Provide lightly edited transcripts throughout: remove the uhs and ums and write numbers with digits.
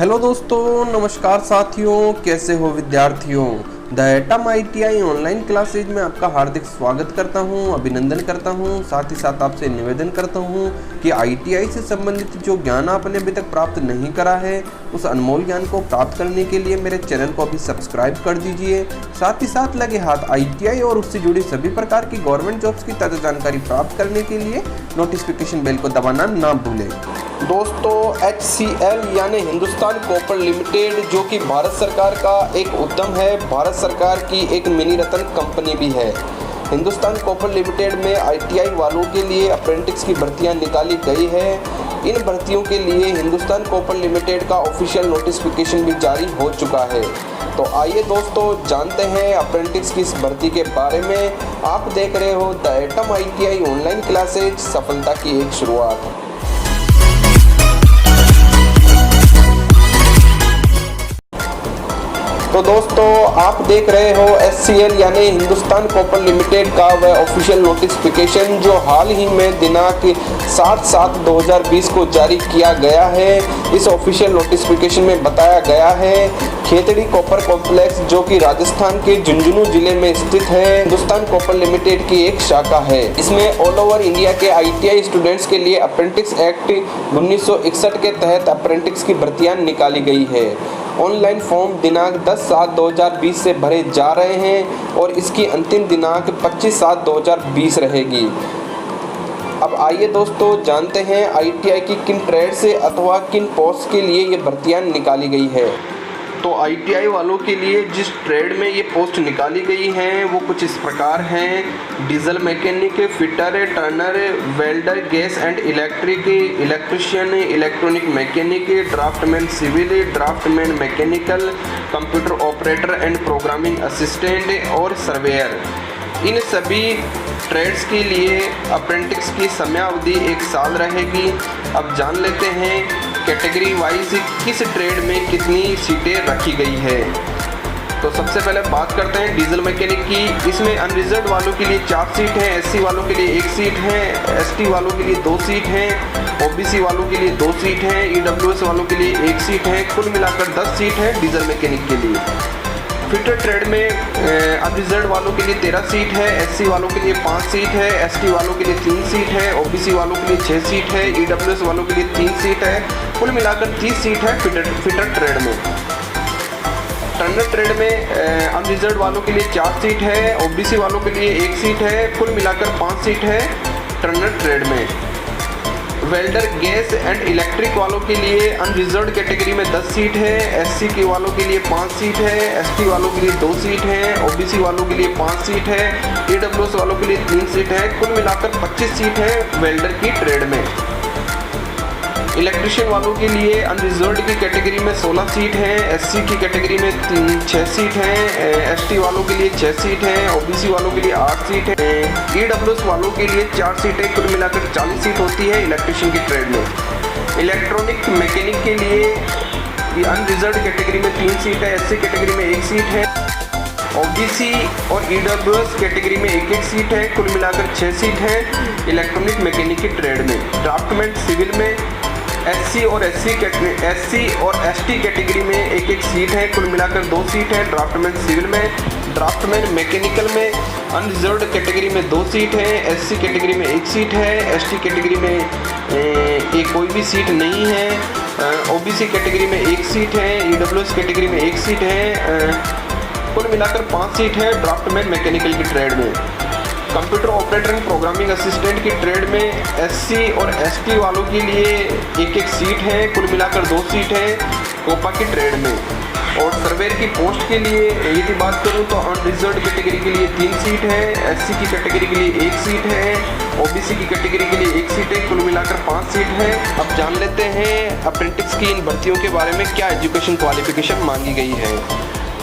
Hello दोस्तों, नमस्कार साथियों, कैसे हो विद्यार्थियों। The atom ITI online classes में आपका हार्दिक स्वागत करता हूं, अभिनंदन करता हूं। साथ ही साथ आपसे निवेदन करता हूं कि ITI से संबंधित जो ज्ञान आपने अभी तक प्राप्त नहीं करा है, उस अनमोल ज्ञान को प्राप्त करने के लिए मेरे चैनल को अभी सब्सक्राइब कर दीजिए। साथ ही साथ लगे हाथ ITI और उससे जुड़ी सभी प्रकार की गवर्नमेंट जॉब्स की ताज़ा जानकारी प्राप्त करने के लिए नोटिफिकेशन बेल को दबाना ना भूलें। दोस्तों, HCL यानी हिंदुस्तान कॉपर लिमिटेड, जो कि भारत सरकार का एक उद्यम है, भारत सरकार की एक मिनी रत्न कंपनी भी है। हिंदुस्तान कॉपर लिमिटेड में ITI वालों के लिए अप्रेंटिस की भर्तियां निकाली गई है। इन भर्तियों के लिए हिंदुस्तान कॉपर लिमिटेड का ऑफिशियल नोटिफिकेशन भी जारी हो चुका है। तो आइए दोस्तों, जानते हैं अप्रेंटिस की इस भर्ती के बारे में। आप देख रहे हो the atom ITI online classes, सफलता की एक शुरुआत। तो दोस्तों, आप देख रहे हो HCL यानी हिंदुस्तान कॉपर लिमिटेड का वह ऑफिशियल नोटिफिकेशन जो हाल ही में दिनांक 7/7/2020 को जारी किया गया है। इस ऑफिशियल नोटिफिकेशन में बताया गया है खेतड़ी कॉपर कॉम्प्लेक्स, जो कि राजस्थान के झुंझुनू जिले में स्थित है, हिंदुस्तान कॉपर लिमिटेड की एक शाखा है। इसमें ऑल ओवर इंडिया के ITI स्टूडेंट्स के लिए अप्रेंटिस एक्ट 1961 के तहत अप्रेंटिस की भर्तियां निकाली गई है। ऑनलाइन फॉर्म दिनांक 10/7/2020 से भरे जा रहे हैं और इसकी अंतिम दिनांक 25/7/2020 रहेगी। अब आइए दोस्तों, जानते हैं ITI की किन ट्रेड से अथवा किन पोस्ट के लिए ये भर्तियां निकाली गई है। तो ITI वालों के लिए जिस ट्रेड में ये पोस्ट निकाली गई हैं वो कुछ इस प्रकार हैं: diesel mechanic, fitter, turner, welder, gas and electric, electrician, electronic mechanic, draftsman civil, draftsman mechanical, computer operator and programming assistant और सर्वेयर। इन सभी ट्रेड्स के लिए अप्रेंटिस की समयावधि 1 साल रहेगी। अब जान लेते हैं कैटेगरी वाइज किस ट्रेड में कितनी सीटें रखी गई है। तो सबसे पहले बात करते हैं डीजल मैकेनिक की। इसमें अनरिजर्व वालों के लिए 4 सीट हैं, SC वालों के लिए 1 सीट है, ST वालों के लिए 2 सीट हैं, OBC वालों के लिए 2 सीट हैं, EWS वालों के लिए 1 सीट है। कुल मिलाकर 10 सीट है डीजल मैकेनिक के लिए। फिटर ट्रेड में अनरिजर्व वालों के लिए 13 सीट है, SC वालों के लिए 5 सीट है, ST वालों के लिए 3 सीट है, OBC वालों के लिए 6 सीट है, EWS वालों के लिए 3 सीट है। कुल मिलाकर 30 सीट है फिटर ट्रेड में। टर्नर ट्रेड में अनरिजर्व वालों के लिए 4 सीट है, OBC वालों के लिए 1 सीट है। कुल मिलाकर 5 सीट है टर्नर ट्रेड में। वेल्डर, गैस एंड इलेक्ट्रिक वालों के लिए अनरिजर्व कैटेगरी में 10 सीट है, SC के वालों के लिए 5 सीट है, ST वालों के लिए 2 सीट है, OBC वालों के लिए 5 सीट है, EWS वालों के लिए 3 सीट है। कुल मिलाकर 25 सीट है वेल्डर की ट्रेड में। इलेक्ट्रिशियन वालों के लिए अनरिजर्व की कैटेगरी में 16 सीट है, SC की कैटेगरी में 6 सीट है, ST वालों के लिए 6 सीट है, OBC वालों के लिए 8 सीट है, EWS वालों के लिए 4 सीटें। कुल मिलाकर 40 सीट होती है इलेक्ट्रिशियन की ट्रेड में। इलेक्ट्रॉनिक मैकेनिक के लिए अनरिजर्व कैटेगरी में 3 सीट है, SC कैटेगरी में 1 सीट है, OBC और EWS कैटेगरी में 1-1 सीट है। कुल मिलाकर 6 सीट है इलेक्ट्रॉनिक मैकेनिक की ट्रेड में। ड्राफ्टमैन सिविल में SC और ST कैटेगरी में 1-1 सीट है। कुल मिलाकर 2 सीट है ड्राफ्टमैन सिविल में। ड्राफ्टमैन मैकेनिकल में अनरिजर्व कैटेगरी में 2 सीट है, SC कैटेगरी में 1 सीट है, ST कैटेगरी में कोई भी सीट नहीं है, OBC कैटेगरी में 1 सीट है, EWS कैटेगरी में 1 सीट है। कुल मिलाकर 5 सीट है ड्राफ्टमैन मैकेनिकल की ट्रेड में। Computer operator and programming assistant की ट्रेड में SC और ST वालों के लिए 1-1 सीट है। कुल मिलाकर 2 सीट है कोपा की ट्रेड में। और सर्वेयर की पोस्ट के लिए यदि बात करूं तो अनरिजर्व कैटेगरी के लिए 3 सीट है, SC की कैटेगरी के लिए 1 सीट है, OBC की कैटेगरी के लिए 1 सीट है। कुल मिलाकर 5 सीट है। अब जान लेते हैं अप्रेंटिस की इन भर्तियों के बारे में क्या एजुकेशन क्वालिफिकेशन मांगी गई है।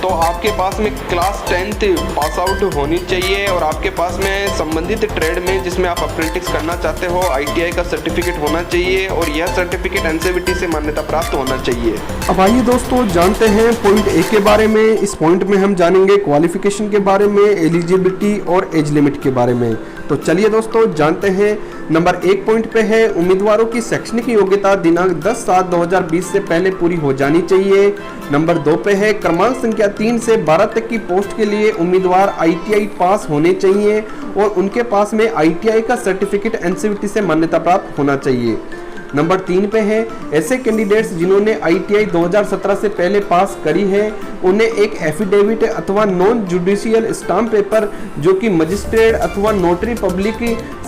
तो आपके पास में क्लास 10th पास आउट होनी चाहिए और आपके पास में संबंधित ट्रेड में जिसमें आप अप्रेंटिस करना चाहते हो ITI का सर्टिफिकेट होना चाहिए और यह सर्टिफिकेट NCVT से मान्यता प्राप्त होना चाहिए। अब आइए दोस्तों, जानते हैं पॉइंट A के बारे में। इस पॉइंट में हम जानेंगे क्वालिफिकेशन के बारे में, एलिजिबिलिटी और एज लिमिट के बारे में। तो चलिए दोस्तों, जानते हैं नंबर 1 पॉइंट पे है उम्मीदवारों की शैक्षणिक योग्यता दिनांक 10/7/2020 से पहले पूरी हो जानी चाहिए। नंबर 2 पे है क्रमांक संख्या 3 से 12 तक की पोस्ट के लिए उम्मीदवार ITI पास होने चाहिए और उनके पास में ITI का सर्टिफिकेट NCVT से मान्यता प्राप्त होना चाहिए। नंबर 3 पे है ऐसे कैंडिडेट्स जिन्होंने ITI 2017 से पहले पास करी है उन्हें एक एफिडेविट अथवा नॉन जुडिशियल स्टाम्प पेपर जो कि मजिस्ट्रेट अथवा नोटरी पब्लिक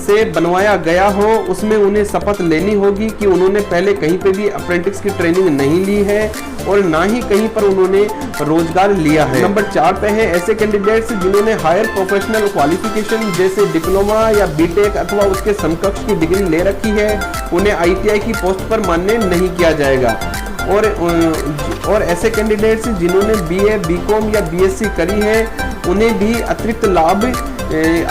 से बनवाया गया हो उसमें उन्हें शपथ लेनी होगी कि उन्होंने पहले कहीं पे भी अप्रेंटिस की ट्रेनिंग नहीं ली है और ना ही कहीं पर उन्होंने रोजगार लिया है। नंबर 4 पे है ऐसे कैंडिडेट्स जिन्होंने हायर प्रोफेशनल क्वालिफिकेशन जैसे डिप्लोमा या BTech अथवा उसके समकक्ष की डिग्री ले रखी है उन्हें ITI की पोस्ट पर मान्य नहीं किया जाएगा। और ऐसे कैंडिडेट्स जिन्होंने BA, BCom या BSc करी है उन्हें भी अतिरिक्त लाभ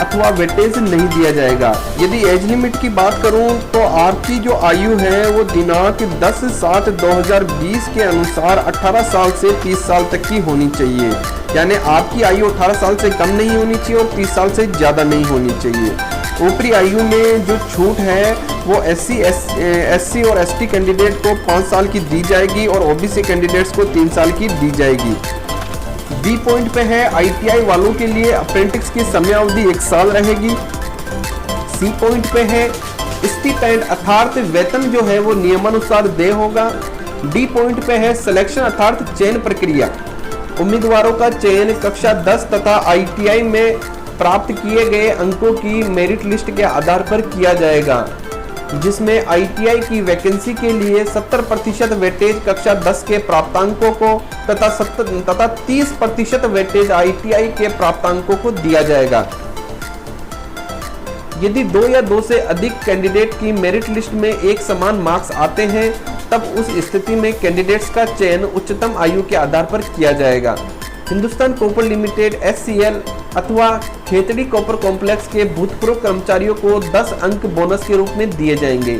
अथवा वेटेज नहीं दिया जाएगा। यदि एज लिमिट की बात करूं तो आपकी जो आयु है वो दिनांक 10/7/2020 के अनुसार 18 साल से 30 साल तक की होनी चाहिए, यानी आपकी आयु 18 साल से कम नहीं होनी चाहिए और 30 साल से ज़्यादा नहीं होनी चाहिए। ऊपरी आयु में जो छूट है वो SC और ST कैंडिडेट को 5 साल की दी जाएगी और OBC कैंडिडेट्स को 3 साल की दी जाएगी। B पॉइंट पे है ITI वालों के लिए अप्रेंटिस की समयावधि 1 साल रहेगी। C पॉइंट पे है स्टिपेंड अर्थात वेतन जो है वो नियमानुसार देय होगा। D पॉइंट पे है सिलेक्शन अर्थात चयन प्रक्रिया। उम्मीदवारों का चयन कक्षा 10 तथा ITI में प्राप्त किए गए अंकों की मेरिट लिस्ट के आधार पर किया जाएगा, जिसमें ITI की वैकेंसी के लिए 70% वेटेज कक्षा 10 के प्राप्तांकों को तथा 30% वेटेज ITI के प्राप्तांकों को दिया जाएगा। यदि 2 या 2 से अधिक कैंडिडेट की मेरिट लिस्ट में एक समान मार्क्स आते हैं तब उस स्थिति में कैंडिडेट्स का चयन उच्चतम आयु के आधार पर किया जाएगा। हिंदुस्तान कॉपर लिमिटेड SCL अथवा खेतड़ी कॉपर कॉम्प्लेक्स के भूतपूर्व कर्मचारियों को 10 अंक बोनस के रूप में दिए जाएंगे।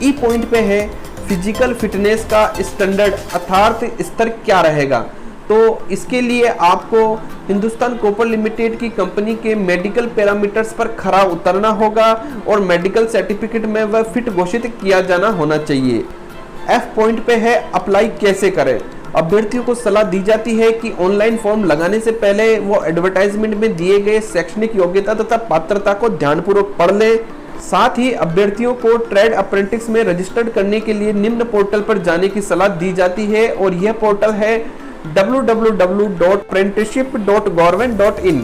ई पॉइंट पे है फिजिकल फिटनेस का स्टैंडर्ड अर्थात स्तर क्या रहेगा, तो इसके लिए आपको हिंदुस्तान कॉपर लिमिटेड की कंपनी के मेडिकल पैरामीटर्स पर खरा उतरना होगा और मेडिकल सर्टिफिकेट में वह फिट घोषित किया जाना होना चाहिए। F पॉइंट पे है अप्लाई कैसे करें। अभ्यर्थियों को सलाह दी जाती है कि ऑनलाइन फॉर्म लगाने से पहले वो एडवर्टाइजमेंट में दिए गए शैक्षणिक योग्यता तथा पात्रता को ध्यानपूर्वक पढ़ ले। साथ ही अभ्यर्थियों को ट्रेड अप्रेंटिस में रजिस्टर्ड करने के लिए निम्न पोर्टल पर जाने की सलाह दी जाती है और यह पोर्टल है www.apprenticeship.government.in,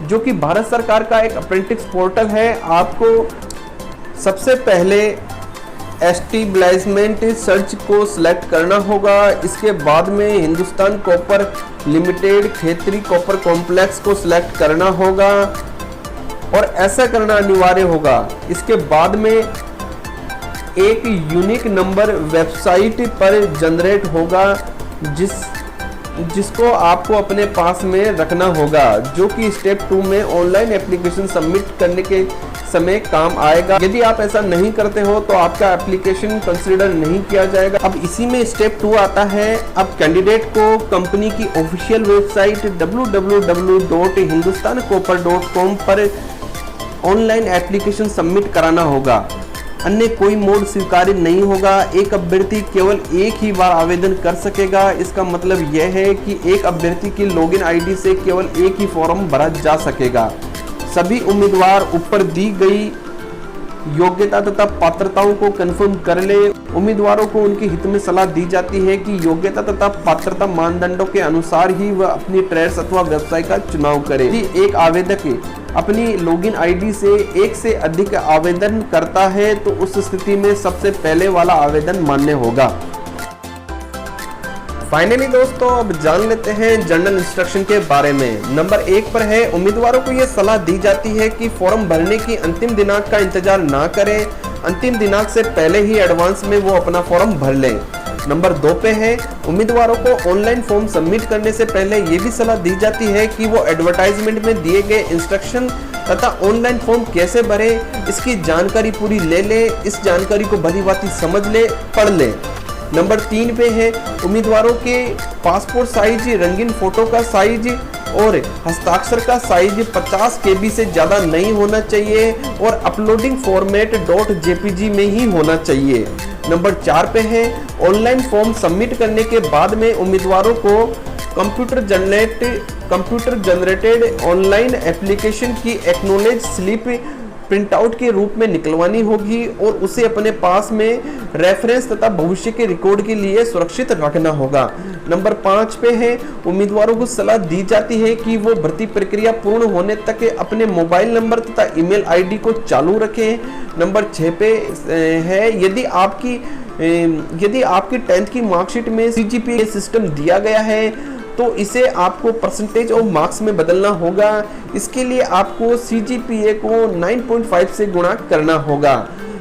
जो कि भारत सरकार का एक अप्रेंटिस पोर्टल है। आपको सबसे पहले एस्टेब्लिशमेंट सर्च को सिलेक्ट करना होगा। इसके बाद में Hindustan copper limited Khetri copper complex को सिलेक्ट करना होगा और ऐसा करना अनिवार्य होगा। इसके बाद में एक यूनिक नंबर वेबसाइट पर जनरेट होगा जिसको आपको अपने पास में रखना होगा, जो कि स्टेप 2 में ऑनलाइन एप्लीकेशन सबमिट करने के समय काम आएगा। यदि आप ऐसा नहीं करते हो तो आपका एप्लीकेशन कंसीडर नहीं किया जाएगा। अब इसी में स्टेप 2 आता है। अब कैंडिडेट को कंपनी की ऑफिशियल वेबसाइट www.hindustancopper.com पर ऑनलाइन एप्लीकेशन सबमिट कराना होगा, अन्य कोई मोड स्वीकार्य नहीं होगा। एक अभ्यर्थी केवल एक ही बार आवेदन कर सकेगा। इसका मतलब यह है कि एक अभ्यर्थी की लॉगिन आईडी से केवल एक ही फॉर्म भरा जा सकेगा। सभी उम्मीदवार ऊपर दी गई योग्यता तथा पात्रताओं को कंफर्म कर ले। उम्मीदवारों को उनके हित में सलाह दी जाती है कि योग्यता तथा पात्रता मानदंडों के अनुसार ही वह अपनी ट्रेड्स अथवा व्यवसाय का चुनाव करे। यदि एक आवेदक अपनी लॉगिन आईडी से एक से अधिक आवेदन करता है तो उस स्थिति में सबसे पहले वाला आवेदन मान्य होगा। फाइनली दोस्तों अब जान लेते हैं जनरल इंस्ट्रक्शन के बारे में। नंबर 1 पर है उम्मीदवारों को यह सलाह दी जाती है कि फॉर्म भरने की अंतिम दिनांक का इंतजार ना करें। अंतिम दिनांक से पहले ही एडवांस में वो अपना फॉर्म भर लें। नंबर 2 पे है उम्मीदवारों को ऑनलाइन फॉर्म सबमिट करने से पहले ये भी सलाह दी जाती है कि वो एडवर्टाइजमेंट में दिए गए इंस्ट्रक्शन तथा ऑनलाइन फॉर्म कैसे भरे इसकी जानकारी पूरी ले ले। इस जानकारी को भली भांति समझ ले, पढ़ ले। नंबर 3 पे है उम्मीदवारों के पासपोर्ट साइज, रंगीन फोटो का साइज और हस्ताक्षर का साइज 50 KB से ज़्यादा नहीं होना चाहिए और अपलोडिंग फॉर्मेट .jpg में ही होना चाहिए। नंबर 4 पे है ऑनलाइन फॉर्म सबमिट करने के बाद में उम्मीदवारों को कंप्यूटर जनरेटेड ऑनलाइन एप्लीकेशन की एक्नॉलेज स्लिप प्रिंटआउट के रूप में निकलवानी होगी और उसे अपने पास में रेफरेंस तथा भविष्य के रिकॉर्ड के लिए सुरक्षित रखना होगा। नंबर 5 पे है उम्मीदवारों को सलाह दी जाती है कि वो भर्ती प्रक्रिया पूर्ण होने तक अपने मोबाइल नंबर तथा ईमेल आईडी को चालू रखें। नंबर 6 पे है यदि आपकी 10th की मार्कशीट में CGPA सिस्टम दिया गया है तो इसे आपको परसेंटेज ऑफ मार्क्स में बदलना होगा। इसके लिए आपको CGPA को 9.5 से गुणा करना होगा।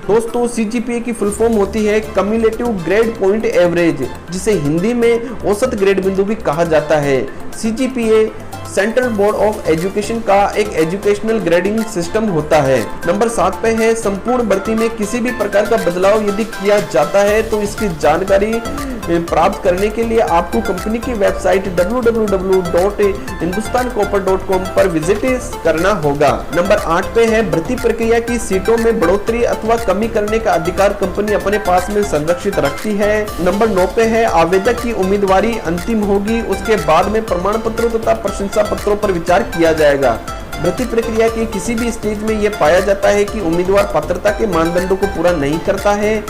दोस्तों CGPA की फुल फॉर्म होती है कम्युलेटिव ग्रेड पॉइंट एवरेज, जिसे हिंदी में औसत ग्रेड बिंदु भी कहा जाता है। CGPA central board of education का एक एजुकेशनल ग्रेडिंग सिस्टम होता है। नंबर 7 पे है संपूर्ण भर्ती में किसी भी प्रकार का बदलाव यदि किया जाता है तो इसकी जानकारी प्राप्त करने के लिए आपको कंपनी की वेबसाइट www.hindustancopper.com पर विजिट करना होगा। नंबर 8 पे है भर्ती प्रक्रिया की सीटों में बढ़ोतरी अथवा कमी करने का अधिकार कंपनी अपने पास में संरक्षित रखती है। नंबर 9 पे है आवेदक की उम्मीदवारी अंतिम होगी, उसके बाद में प्रमाण पत्रों तथा प्रशंसा पत्रों पर विचार किया जाएगा। भर्ती प्रक्रिया के किसी भी स्टेज में यह पाया जाता है कि उम्मीदवार पात्रता के मानदंडों को पूरा नहीं करता है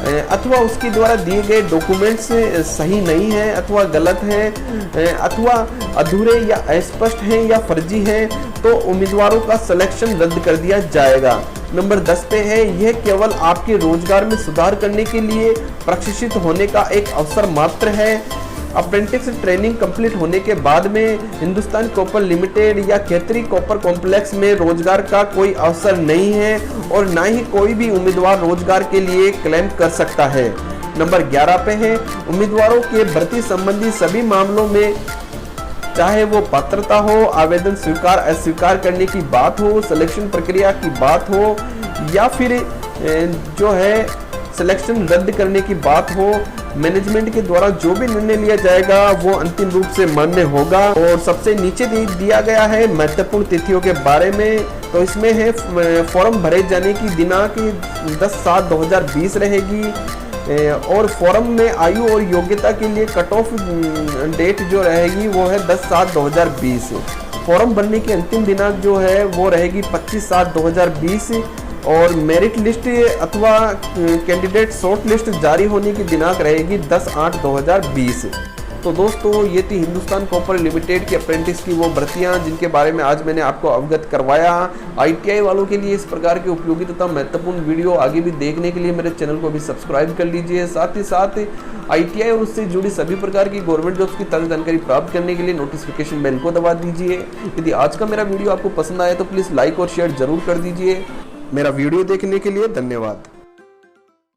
अथवा उसके द्वारा दिए गए डॉक्यूमेंट्स सही नहीं है अथवा गलत है अथवा अधूरे या अस्पष्ट हैं या फर्जी हैं, तो उम्मीदवारों का सिलेक्शन रद्द कर दिया जाएगा। नंबर 10 पे है यह केवल आपके रोजगार में सुधार करने के लिए प्रशिक्षित होने का एक अवसर मात्र है। अप्रेंटिस ट्रेनिंग कंप्लीट होने के बाद में हिंदुस्तान कॉपर लिमिटेड या खैतरी कॉपर कॉम्प्लेक्स में रोजगार का कोई अवसर नहीं है और ना ही कोई भी उम्मीदवार रोजगार के लिए क्लेम कर सकता है। नंबर 11 पे है उम्मीदवारों के भर्ती संबंधी सभी मामलों में, चाहे वो पात्रता हो, आवेदन स्वीकार अस्वीकार करने की बात हो, सिलेक्शन प्रक्रिया की बात हो या फिर जो है सिलेक्शन रद्द करने की बात हो, मैनेजमेंट के द्वारा जो भी निर्णय लिया जाएगा वो अंतिम रूप से मान्य होगा। और सबसे नीचे दिया गया है महत्वपूर्ण तिथियों के बारे में, तो इसमें है फॉर्म भरे जाने की दिनांक 10/7/2020 रहेगी और फॉर्म में आयु और योग्यता के लिए कट ऑफ डेट जो रहेगी वो है 10/7/2020। फॉर्म भरने की अंतिम दिनांक जो है वो रहेगी 25/7/2020 और मेरिट लिस्ट अथवा कैंडिडेट शॉर्ट लिस्ट जारी होने की दिनांक रहेगी 10/8/2020। तो दोस्तों ये थी हिंदुस्तान कॉपर लिमिटेड की अप्रेंटिस की वो भर्तियां जिनके बारे में आज मैंने आपको अवगत करवाया। ITI वालों के लिए इस प्रकार के उपयोगी तथा महत्वपूर्ण वीडियो आगे भी देखने के लिए मेरे चैनल को भी सब्सक्राइब कर लीजिए। साथ ही साथ ITI और उससे जुड़ी सभी प्रकार की गवर्नमेंट जॉब्स की ताज़ा जानकारी प्राप्त करने के लिए नोटिफिकेशन बेल को दबा दीजिए। यदि आज का मेरा वीडियो आपको पसंद आया तो प्लीज़ लाइक और शेयर जरूर कर दीजिए। मेरा वीडियो देखने के लिए धन्यवाद।